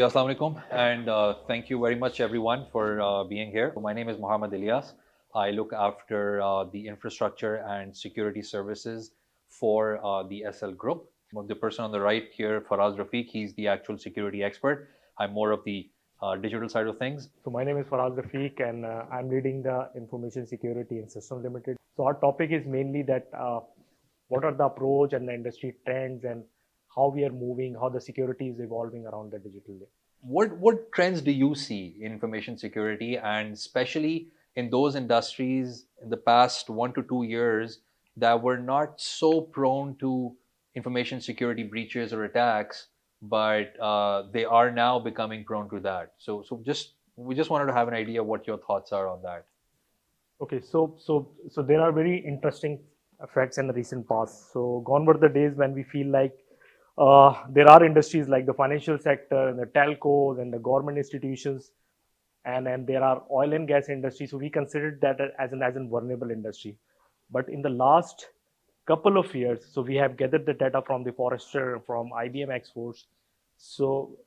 Ji, Assalamu alaikum, and thank you very much everyone for being here. My name is Muhammad Ilyas. I look after the infrastructure and security services for the SL Group. The person on the right here, Faraz Rafiq, he's the actual security expert. I'm more of the digital side of things. So my name is Faraz Rafiq and I'm leading the Information Security and System Limited. So our topic is mainly that what are the approach and the industry trends and how we are moving, how the security is evolving around the digital day. What trends do you see in information security, and especially in those industries in the past 1 to 2 years that were not so prone to information security breaches or attacks, but they are now becoming prone to that? We just wanted to have an idea what your thoughts are on that. Okay, so there are very interesting effects in the recent past. So gone were the days when we feel like there are industries like the financial sector and the telcos and the government institutions, and there are oil and gas industry. So we considered that as an vulnerable industry. But in the last couple of years, so we have gathered the data from the Forrester, from IBM X-Force. So,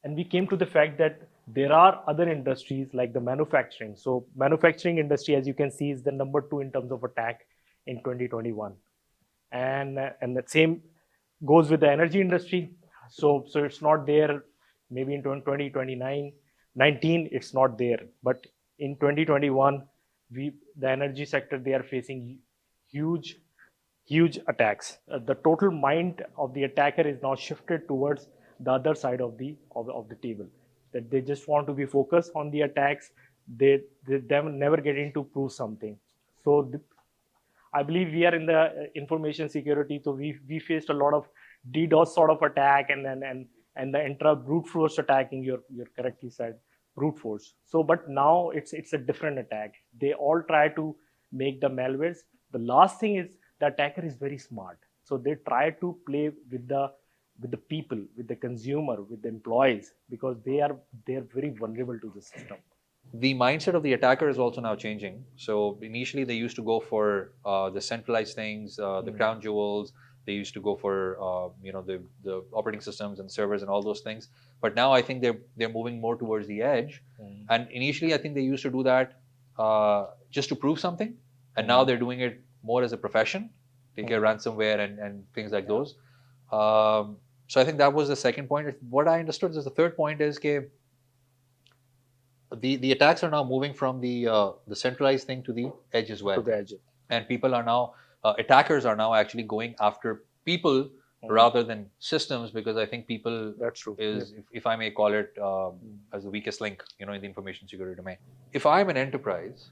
and we came to the fact that there are other industries like the manufacturing. So manufacturing industry, as you can see, is the number 2 in terms of attack in 2021. And the same goes with the energy industry. So it's not there. Maybe in 2029, 19, it's not there. But in 2021, the energy sector, they are facing huge attacks. The total mind of the attacker is now shifted towards the other side of the table. That they just want to be focused on the attacks. They never getting to prove something. So I believe we are in the information security. So we faced a lot of DDoS sort of attack and the intra brute force attacking. You're correctly said brute force. So but now it's a different attack. They all try to make the malwares. The last thing is the attacker is very smart. So they try to play with the people, with the consumer, with the employees, because they are very vulnerable to the system. The mindset of the attacker is also now changing. So initially they used to go for the centralized things, the crown jewels. They used to go for the operating systems and servers and all those things. But now I think they're moving more towards the edge. And initially I think they used to do that just to prove something, and now they're doing it more as a profession. They get ransomware and things like those. So I think that was the second point. What I understood is the third point is that the attacks are now moving from the centralized thing to the edge as well. To the edge. And people are now attackers are now actually going after people rather than systems, because I think people That's true. is, if I may call it, as the weakest link, in the information security domain. If I'm an enterprise,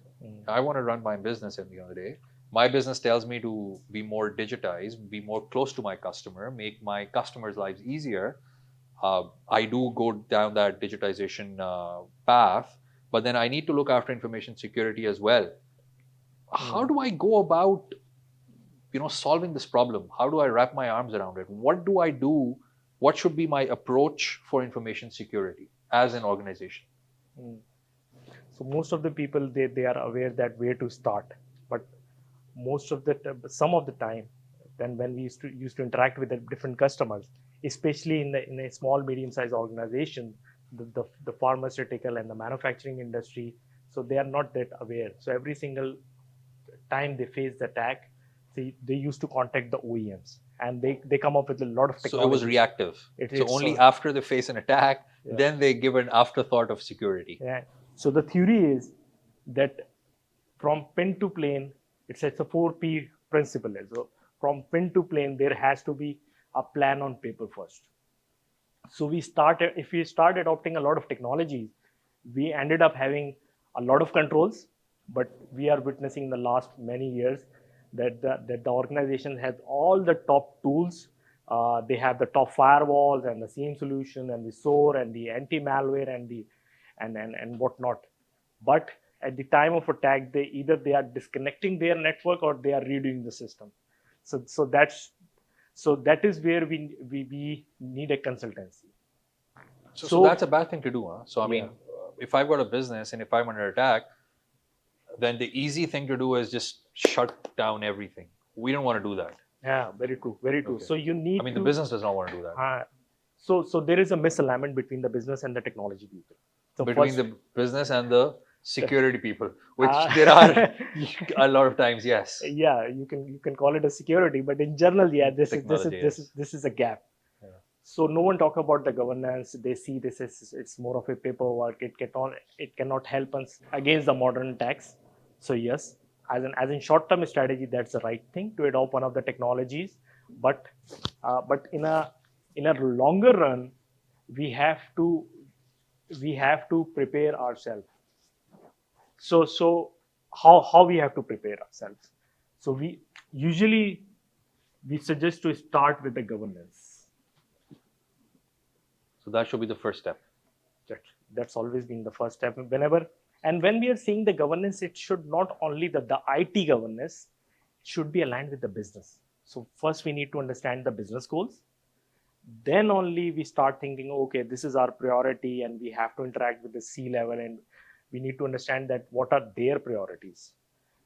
I want to run my business at the end of the day. My business tells me to be more digitized, be more close to my customer, make my customers' lives easier. I do go down that digitization path, but then I need to look after information security as well. How do I go about solving this problem? How do I wrap my arms around it? What do I do? What should be my approach for information security as an organization? So most of the people, they are aware that where to start, but some of the time, then when we used to interact with the different customers, especially in a small medium-sized organization, the pharmaceutical and the manufacturing industry, so they are not that aware. So every single time they face the attack, they used to contact the OEMs, and they come up with a lot of technology. So it was reactive. Only after they face an attack, then they give an afterthought of security. Yeah. So the theory is that from pin to plane, it's a 4P principle. So from pin to plane, there has to be a plan on paper first. So if we start adopting a lot of technologies, we ended up having a lot of controls, but we are witnessing in the last many years that the organization has all the top tools. They have the top firewalls and the SIEM solution and the SOAR and the anti-malware and whatnot. But at the time of attack, they are disconnecting their network or they are redoing the system. So that is where we need a consultancy. So that's a bad thing to do, huh? So I mean, if I've got a business and if I'm under attack, then the easy thing to do is just shut down everything. We don't want to do that. Yeah, very true, very true. Okay. So you need. I mean, the business does not want to do that. So there is a misalignment between the business and the technology people. So Between first, the business and the security people, which uh, there are a lot of times, yes. yeah, you can call it a security, but in general, yeah, Technology, yes. this is a gap. Yeah. So no one talk about the governance. They see this as it's more of a paperwork. It cannot help us against the modern attacks. So yes, as in short term strategy, that's the right thing to adopt one of the technologies. But in a longer run, we have to prepare ourselves. So how we have to prepare ourselves? So we usually we suggest to start with the governance. So that should be the first step. That's always been the first step. When we are seeing the governance, it should not only the IT governance should be aligned with the business. So first we need to understand the business goals. Then only we start thinking, okay, this is our priority, and we have to interact with the C level, and we need to understand that what are their priorities.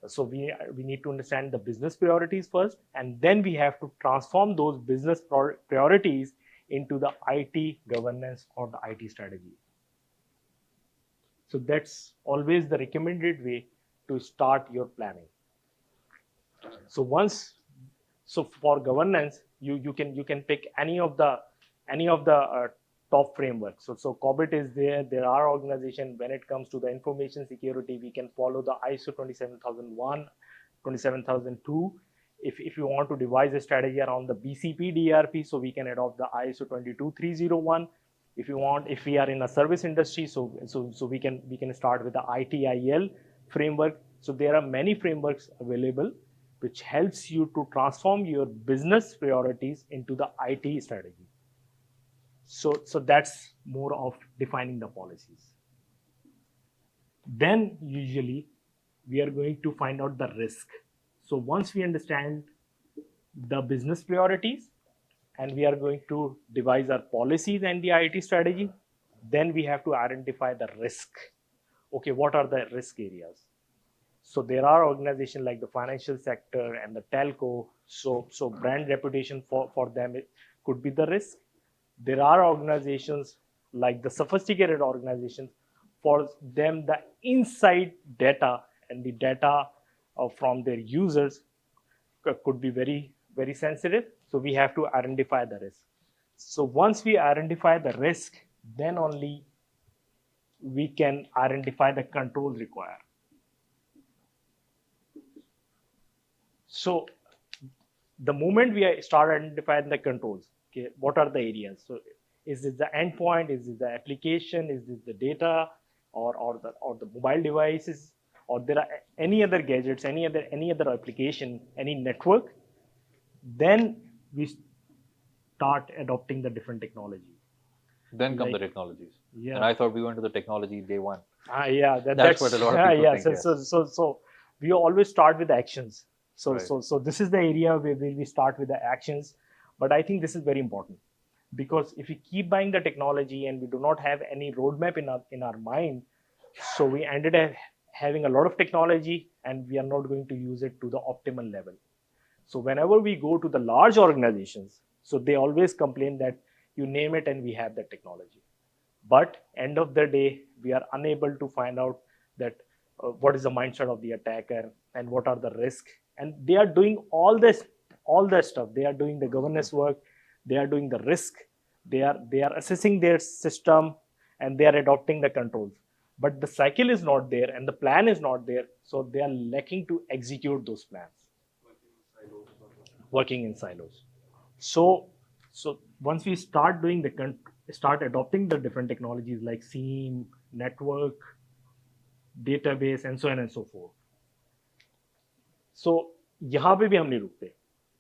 So we need to understand the business priorities first, and then we have to transform those business priorities into the IT governance or the IT strategy. So that's always the recommended way to start your planning. So for governance, you can pick any of the top frameworks. So COBIT is there. There are organizations when it comes to the information security. We can follow the ISO 27001, 27002. If you want to devise a strategy around the BCP DRP, so we can adopt the ISO 22301. If we are in a service industry, so we can start with the ITIL framework. So there are many frameworks available which helps you to transform your business priorities into the IT strategy. So that's more of defining the policies. Then usually we are going to find out the risk. So once we understand the business priorities and we are going to devise our policies and the IT strategy, then we have to identify the risk. Okay, what are the risk areas? So there are organizations like the financial sector and the telco. So brand reputation for them it could be the risk. There are organizations like the sophisticated organizations. For them, the inside data and the data from their users could be very, very sensitive. So we have to identify the risk. So once we identify the risk, then only we can identify the controls required. So the moment we start identifying the controls, okay, what are the areas? So is it the endpoint? Is it the application? Is it the data, or the mobile devices, or there are any other gadgets, any other application, any network? Then we start adopting the different technology. Then come the technologies. Yeah. And I thought we went to the technology day one. Yeah, that's what a lot of people think. So we always start with the actions. So Right. so this is the area where we start with the actions. But I think this is very important, because if we keep buying the technology and we do not have any roadmap in our mind, so we ended up having a lot of technology and we are not going to use it to the optimal level. So whenever we go to the large organizations, so they always complain that you name it and we have that technology. But end of the day, we are unable to find out that what is the mindset of the attacker and what are the risks. And they are doing all that stuff. They are doing the governance work. They are doing the risk. They are assessing their system, and they are adopting the controls. But the cycle is not there and the plan is not there. So they are lacking to execute those plans. Working in silos. So once we start doing start adopting the different technologies like SIEM, network, database, and so on and so forth. So यहाँ पे भी हम नहीं रुकते.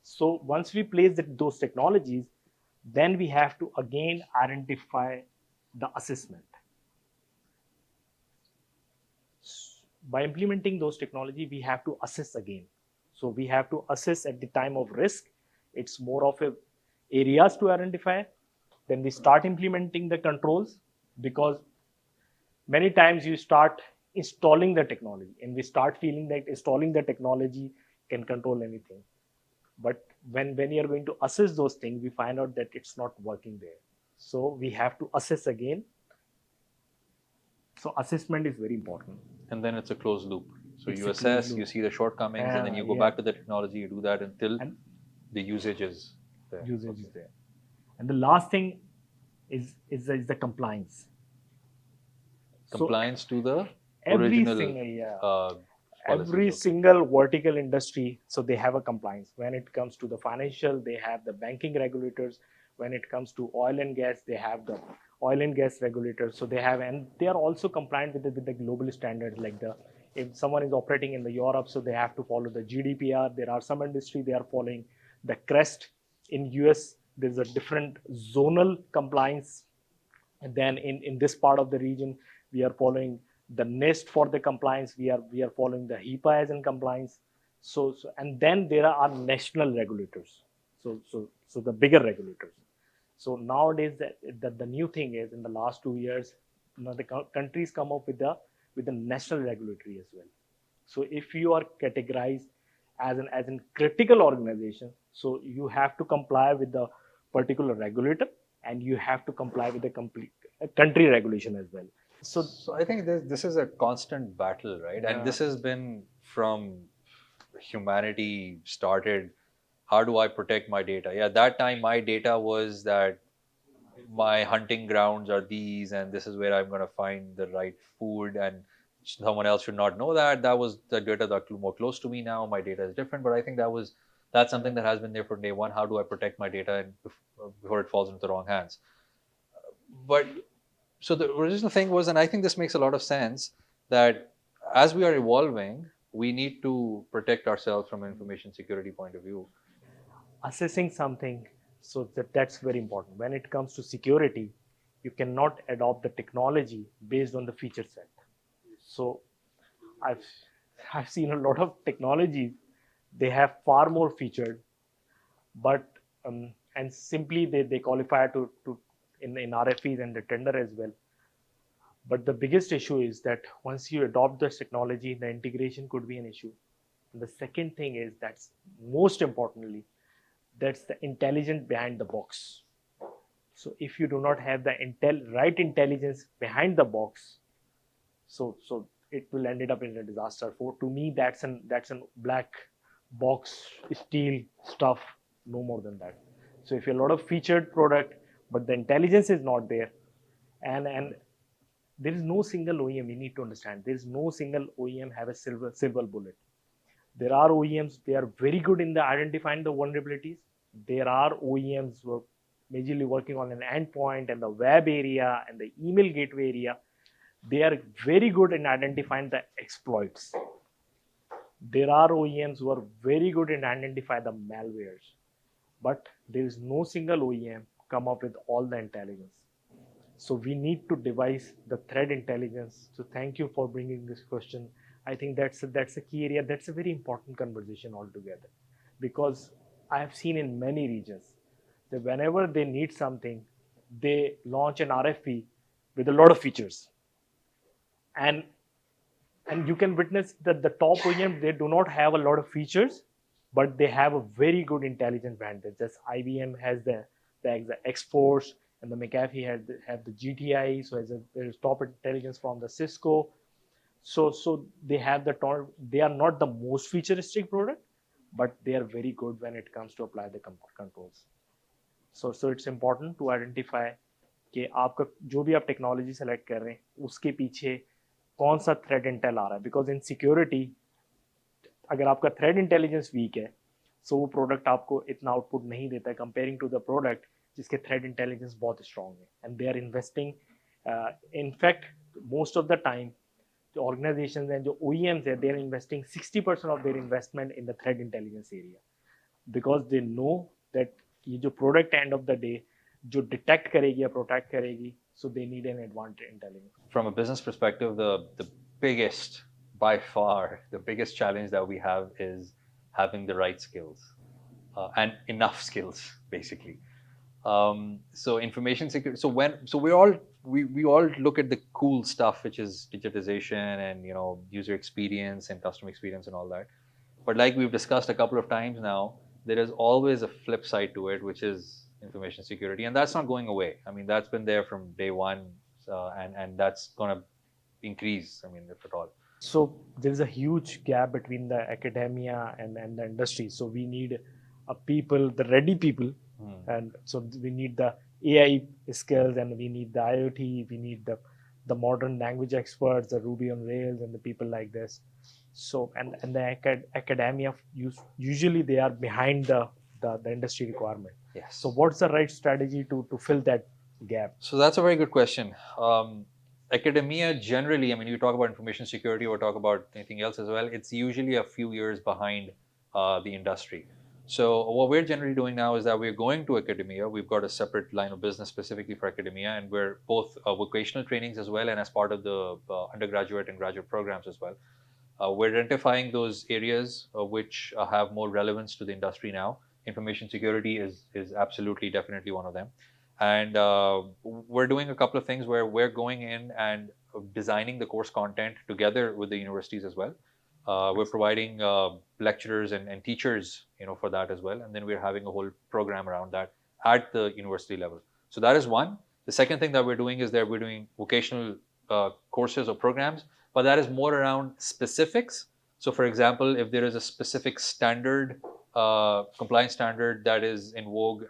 So once we place those technologies, then we have to again identify the assessment. By implementing those technology, we have to assess again. So we have to assess at the time of risk. It's more of a areas to identify. Then we start implementing the controls, because many times you start installing the technology and we start feeling that installing the technology can control anything. But when you are going to assess those things, we find out that it's not working there. So we have to assess again. So assessment is very important. And then it's a closed loop. So It's you a closed assess, loop. you see the shortcomings, and then you go Yeah. back to the technology, you do that until And the usage is there. usage is there. And the last thing is the compliance. Compliance to the Every original single policies. every Okay. single vertical industry, so they have a compliance. When it comes to the financial, they have the banking regulators. When it comes to oil and gas, they have the oil and gas regulators. So they have, and they are also compliant with the global standards. Like the, if someone is operating in the Europe, so they have to follow the GDPR. There are some industry they are following the CREST. In US, there's a different zonal compliance. And then in this part of the region, we are following the NIST for the compliance. We are following the HIPAA as in compliance. So and then there are national regulators. So the bigger regulators. So nowadays, the new thing is, in the last 2 years, the countries come up with the national regulatory as well. So if you are categorized as an critical organization, so you have to comply with the particular regulator, and you have to comply with the complete country regulation as well. So I think this is a constant battle, right? Yeah. And this has been from humanity started. How do I protect my data? Yeah, that time my data was that my hunting grounds are these, and this is where I'm going to find the right food, and someone else should not know that. That was the data that more close to me. Now my data is different, but I think that's something that has been there from day one. How do I protect my data before it falls into the wrong hands? But so the original thing was, and I think this makes a lot of sense, that as we are evolving, we need to protect ourselves from an information security point of view. Assessing something, so that's very important. When it comes to security, you cannot adopt the technology based on the feature set. So I've I've seen a lot of technologies, they have far more featured, but and simply they qualify to in RFEs and the tender as well. But the biggest issue is that once you adopt this technology, the integration could be an issue. And the second thing is, that's most importantly, that's the intelligence behind the box. So if you do not have the right intelligence behind the box, so it will end up in a disaster. For to me, that's an black box steel stuff, no more than that. So if you have a lot of featured product, but the intelligence is not there, and there is no single OEM, you need to understand, there is no single OEM have a silver bullet. There are OEMs, they are very good in the identifying the vulnerabilities. There are OEMs who are majorly working on an endpoint and the web area and the email gateway area. They are very good in identifying the exploits. There are OEMs who are very good in identifying the malwares, but there is no single OEM come up with all the intelligence. So we need to devise the threat intelligence. So thank you for bringing this question. I think that's a key area. That's a very important conversation altogether, because I have seen in many regions that whenever they need something, they launch an RFP with a lot of features, and you can witness that the top OEM, they do not have a lot of features, but they have a very good intelligence behind it. Just IBM has the X-Force, and the McAfee have the GTI, so there's top intelligence from the Cisco. So they have they are not the most futuristic product, but they are very good when it comes to apply the controls. So it's important to identify कि आपका जो भी आप technology select कर रहे हैं उसके पीछे कौन सा थ्रेट इंटेल आ रहा है, बिकॉज इन सिक्योरिटी अगर आपका थ्रेट इंटेलिजेंस वीक है, सो वो प्रोडक्ट आपको इतना आउटपुट नहीं देता है कंपेयरिंग टू द प्रोडक्ट जिसके थ्रेट इंटेलिजेंस बहुत स्ट्रॉन्ग है, and they are investing in fact most of the time जो ऑर्गेनाइजेशन हैं, जो OEMs है, they are investing 60% of their investment in the threat intelligence area, because they know that ये जो product end of the day जो detect करेगी या protect करेगी, so they need an advanced intelligence. From a business perspective, the biggest, by far, the biggest challenge that we have is having the right skills and enough skills, basically. So information security. So we all look at the cool stuff, which is digitization and user experience and customer experience and all that. But like we've discussed a couple of times now, there is always a flip side to it, which is information security, and that's not going away. I mean, that's been there from day one, and that's going to increase. I mean, if at all. So there is a huge gap between the academia and the industry. So we need people, the ready people, and so we need the AI skills, and we need the IoT, we need the modern language experts, the Ruby on Rails, and the people like this. So and the academia usually they are behind the industry requirement. Yes. So what's the right strategy to fill that gap? So that's a very good question. Academia generally, I mean, you talk about information security or talk about anything else as well, it's usually a few years behind the industry. So what we're generally doing now is that we're going to academia. We've got a separate line of business specifically for academia, and we're both vocational trainings as well, and as part of the undergraduate and graduate programs as well. We're identifying those areas which have more relevance to the industry now. Information security is absolutely, definitely one of them. And we're doing a couple of things where we're going in and designing the course content together with the universities as well. We're providing lecturers and teachers, for that as well. And then we're having a whole program around that at the university level. So that is one. The second thing that we're doing is that we're doing vocational courses or programs, but that is more around specifics. So for example, if there is a specific standard, compliance standard that is in vogue,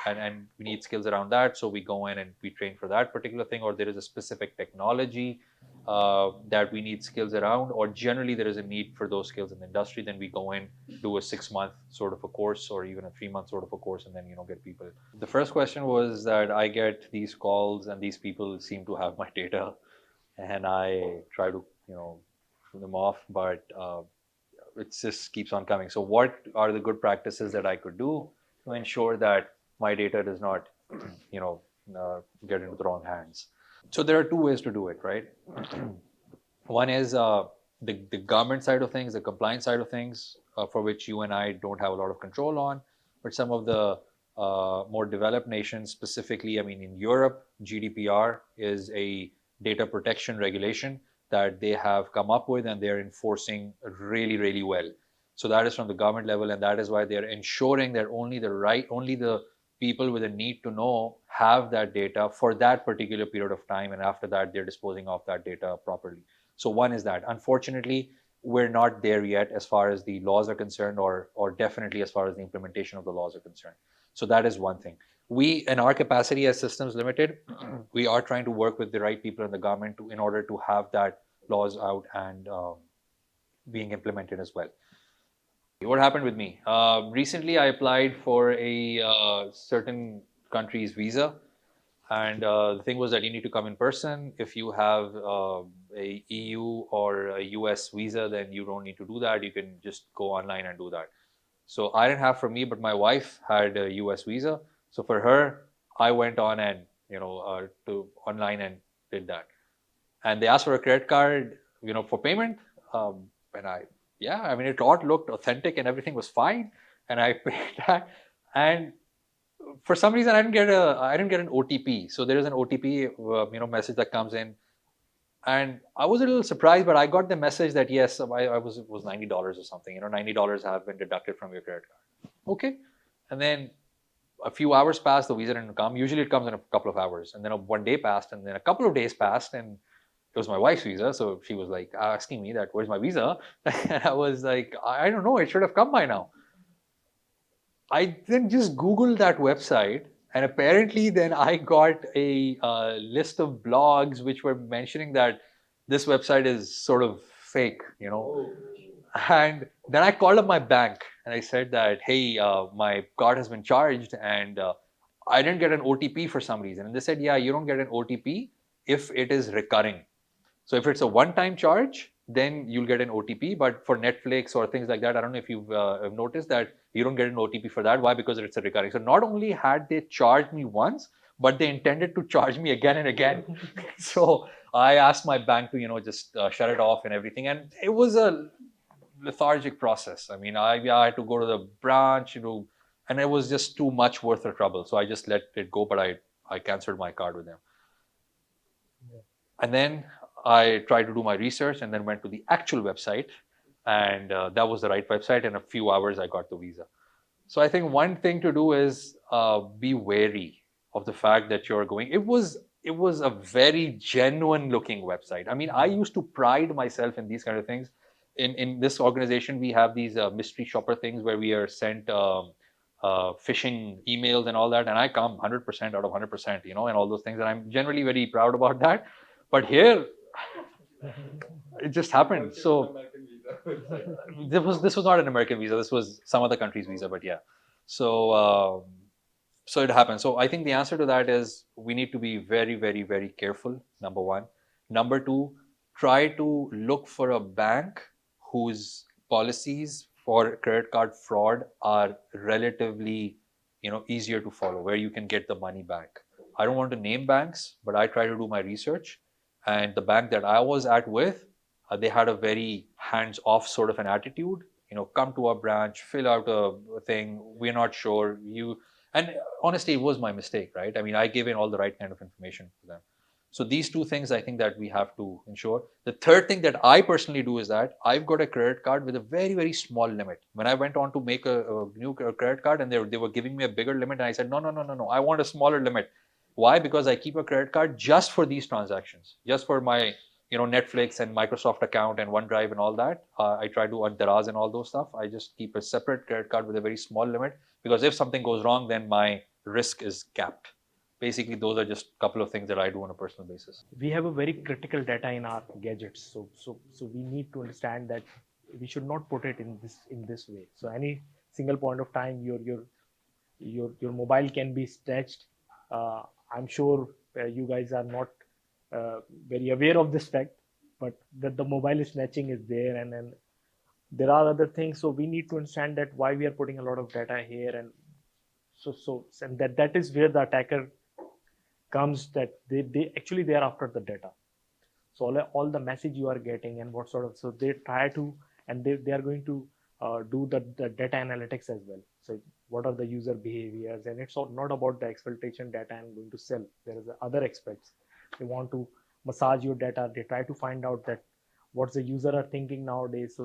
and we need skills around that, so we go in and we train for that particular thing, or there is a specific technology that we need skills around, or generally there is a need for those skills in the industry, then we go in, do a 6-month sort of a course, or even a 3-month sort of a course, and then get people. The first question was that I get these calls and these people seem to have my data, and I try to shoot them off, but it just keeps on coming. So what are the good practices that I could do to ensure that my data does not get into the wrong hands? So there are two ways to do it, right? One is the government side of things, the compliance side of things, for which you and I don't have a lot of control on, but some of the more developed nations, specifically, I mean, in Europe, GDPR is a data protection regulation that they have come up with, and they're enforcing really, really well. So that is from the government level, and that is why they're ensuring that only the people with a need to know have that data for that particular period of time, and after that they're disposing of that data properly. So one is that. Unfortunately, we're not there yet as far as the laws are concerned, or definitely as far as the implementation of the laws are concerned. So that is one thing. We, in our capacity as Systems Limited, we are trying to work with the right people in the government in order to have that laws out and being implemented as well. What happened with me? Recently, I applied for a certain country's visa, and the thing was that you need to come in person. If you have a EU or a US visa, then you don't need to do that. You can just go online and do that. So I didn't have for me, but my wife had a US visa. So for her, I went on and to online and did that. And they asked for a credit card, for payment. And I mean, it all looked authentic and everything was fine. And I paid that. And for some reason, I didn't get an OTP. So there is an OTP, message that comes in. And I was a little surprised, but I got the message that yes, it was $90 or something. $90 have been deducted from your credit card. Okay. And then a few hours passed, the visa didn't come. Usually it comes in a couple of hours. And then one day passed, and then a couple of days passed, and it was my wife's visa. So she was like asking me that, where's my visa? And I was like, I don't know, it should have come by now. I then just Googled that website, and apparently then I got a list of blogs which were mentioning that this website is sort of fake, And then I called up my bank and I said that, hey, my card has been charged and I didn't get an OTP for some reason. And they said, yeah, you don't get an OTP if it is recurring. So if it's a one-time charge, then you'll get an OTP. But for Netflix or things like that, I don't know if you've noticed that you don't get an OTP for that. Why? Because it's a recurring. So not only had they charged me once, but they intended to charge me again and again. So I asked my bank to, just shut it off and everything. And it was a lethargic process. I mean, I had to go to the branch, and it was just too much worth the trouble. So I just let it go, but I canceled my card with them. Yeah. And then I tried to do my research and then went to the actual website, and that was the right website. In a few hours, I got the visa. So I think one thing to do is be wary of the fact that you're going. It was a very genuine looking website. I mean, I used to pride myself in these kind of things. In this organization, we have these mystery shopper things where we are sent phishing emails and all that, and I come 100% out of 100%, and all those things, and I'm generally very proud about that. But here, it just happened. So this was not an American visa. This was some other country's visa, but yeah. So so it happened. So I think the answer to that is we need to be very, very, very careful. Number one. Number two, try to look for a bank whose policies for credit card fraud are relatively, easier to follow, where you can get the money back. I don't want to name banks, but I try to do my research. And the bank that I was at with, they had a very hands-off sort of an attitude. Come to our branch, fill out a thing. We're not sure. And honestly, it was my mistake, right? I mean, I gave in all the right kind of information to them. So these two things I think that we have to ensure. The third thing that I personally do is that I've got a credit card with a very, very small limit. When I went on to make a new credit card and they were giving me a bigger limit, and I said, no, no, no, no, no, I want a smaller limit. Why? Because I keep a credit card just for these transactions, just for my Netflix and Microsoft account and OneDrive and all that. I try to Daraz and all those stuff. I just keep a separate credit card with a very small limit, because if something goes wrong, then my risk is capped. Basically, those are just a couple of things that I do on a personal basis. We have a very critical data in our gadgets, so we need to understand that we should not put it in this way. So any single point of time, your mobile can be snatched. I'm sure you guys are not very aware of this fact, but that the mobile snatching is there, and then there are other things. So we need to understand that why we are putting a lot of data here, and and that is where the attacker comes, that they actually they are after the data. So all the message you are getting and what sort of, so they try to, and they are going to do the data analytics as well. So what are the user behaviors, and it's not about the exploitation data I'm going to sell. There is other aspects. They want to massage your data. They try to find out that what the user are thinking nowadays.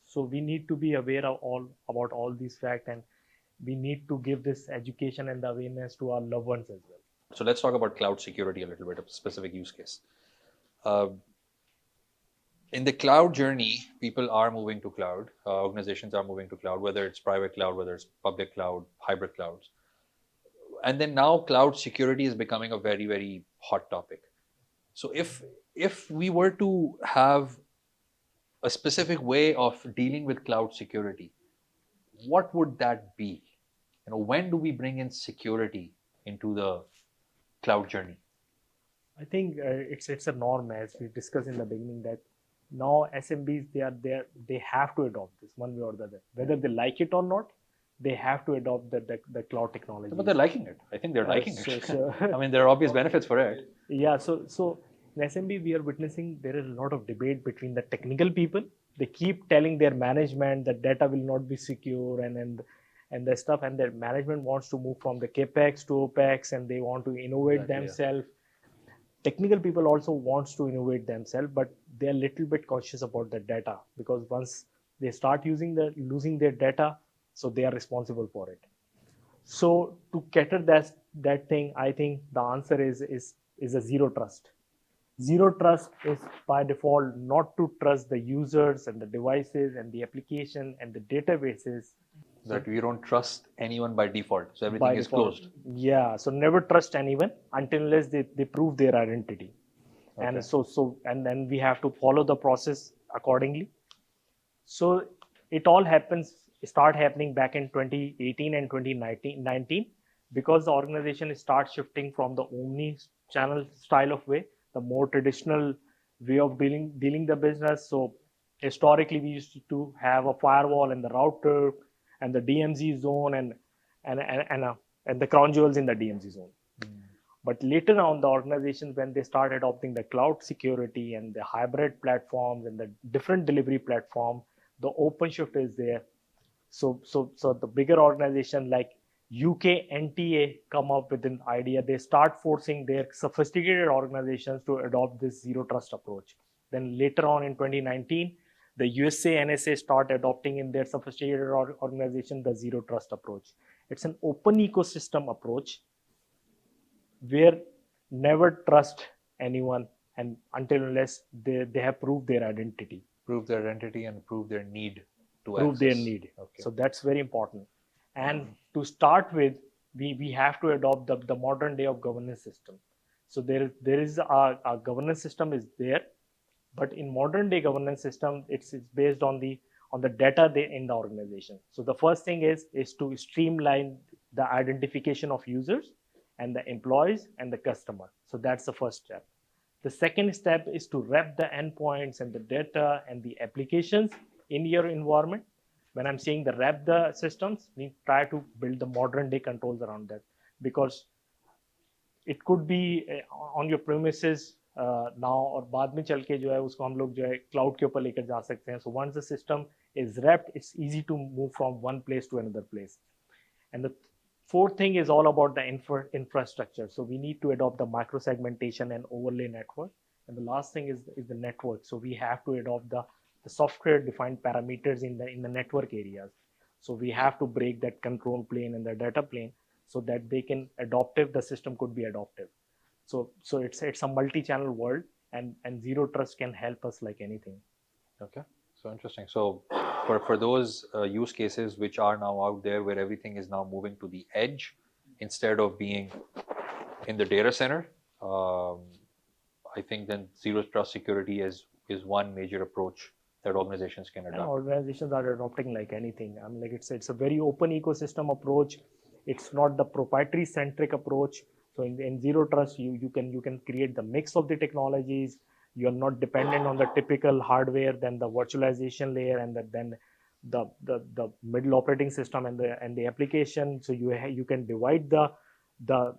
So we need to be aware of about all these facts, and we need to give this education and the awareness to our loved ones as well. So let's talk about cloud security a little bit, a specific use case. In the cloud journey, people are moving to cloud. Organizations are moving to cloud, whether it's private cloud, whether it's public cloud, hybrid clouds. And then now cloud security is becoming a very, very hot topic. So if we were to have a specific way of dealing with cloud security, what would that be? When do we bring in security into the cloud journey? I think it's a norm, as we discussed in the beginning, that now SMBs they have to adopt this one way or the other, whether they like it or not. They have to adopt the cloud technology. But they're liking it. I think they're liking it. So I mean, there are obvious benefits for it. Yeah. So in SMB, we are witnessing there is a lot of debate between the technical people. They keep telling their management that data will not be secure, and the stuff, and their management wants to move from the capex to opex, and they want to innovate themselves. Yeah. Technical people also wants to innovate themselves, but they are a little bit cautious about the data, because once they start losing their data, so they are responsible for it. So to cater that thing, I think the answer is a zero trust. Zero trust is by default not to trust the users and the devices and the application and the databases. That you don't trust anyone by default. So everything is closed. Yeah. So never trust anyone unless they prove their identity. Okay. And then we have to follow the process accordingly. So it all start happening back in 2018 and 2019, because the organization starts shifting from the omni-channel style of way, the more traditional way of dealing the business. So historically, we used to have a firewall and the router and the DMZ zone and the crown jewels in the DMZ zone. But later on, the organizations, when they start adopting the cloud security and the hybrid platforms and the different delivery platform, the OpenShift is there. So the bigger organization like UK NTA come up with an idea. They start forcing their sophisticated organizations to adopt this zero trust approach. Then later on in 2019, the USA NSA start adopting in their sophisticated organization the zero trust approach. It's an open ecosystem approach where never trust anyone and until unless they have proved their identity, Prove their identity and prove their need to prove their access. need. Okay. So that's very important. And to start with, we have to adopt the modern day of governance system. So there is a governance system is there, but in modern day governance system, it's based on the data in the organization. So the first thing is to streamline the identification of users and the employees and the customer. So that's the first step. The second step is to wrap the endpoints and the data and the applications in your environment. When I'm saying the wrap the systems, we try to build the modern day controls around that, because it could be on your premises now और बाद में चल के जो है उसको हम लोग जो है क्लाउड के ऊपर लेकर जा सकते हैं. So once the system is wrapped, it's easy to move from one place to another place. And the fourth thing is all about the infrastructure. So we need to adopt the micro segmentation and overlay network. And the last thing is the network. So we have to adopt the software defined parameters in the network areas. So we have to break that control plane and the data plane so that they can adaptive, the system could be adaptive. So it's a multi-channel world, and zero trust can help us like anything. Okay, so interesting. So for those use cases which are now out there where everything is now moving to the edge instead of being in the data center, I think then zero trust security is one major approach that organizations can And adopt. organizations are adopting like anything. I mean, like it's a very open ecosystem approach. It's not the proprietary centric approach. So in zero trust, you can create the mix of the technologies. You're not dependent on the typical hardware, then the virtualization layer, and then the middle operating system and the application. So you can divide the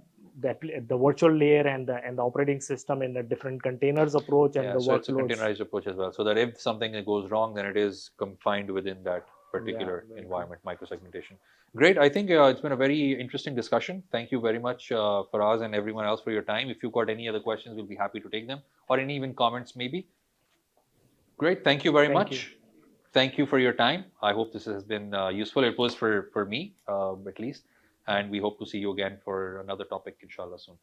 virtual layer and the operating system in the different containers approach and the So it's a workloads. containerized approach as well, so that if something goes wrong, then it is confined within that particular very environment, microsegmentation. Great. I think it's been a very interesting discussion. Thank you very much, Faraz and everyone else, for your time. If you've got any other questions, we'll be happy to take them, or any even comments maybe. Great. Thank you very Thank much. you. Thank you for your time. I hope this has been useful. It was for me, at least. And we hope to see you again for another topic, inshallah, soon.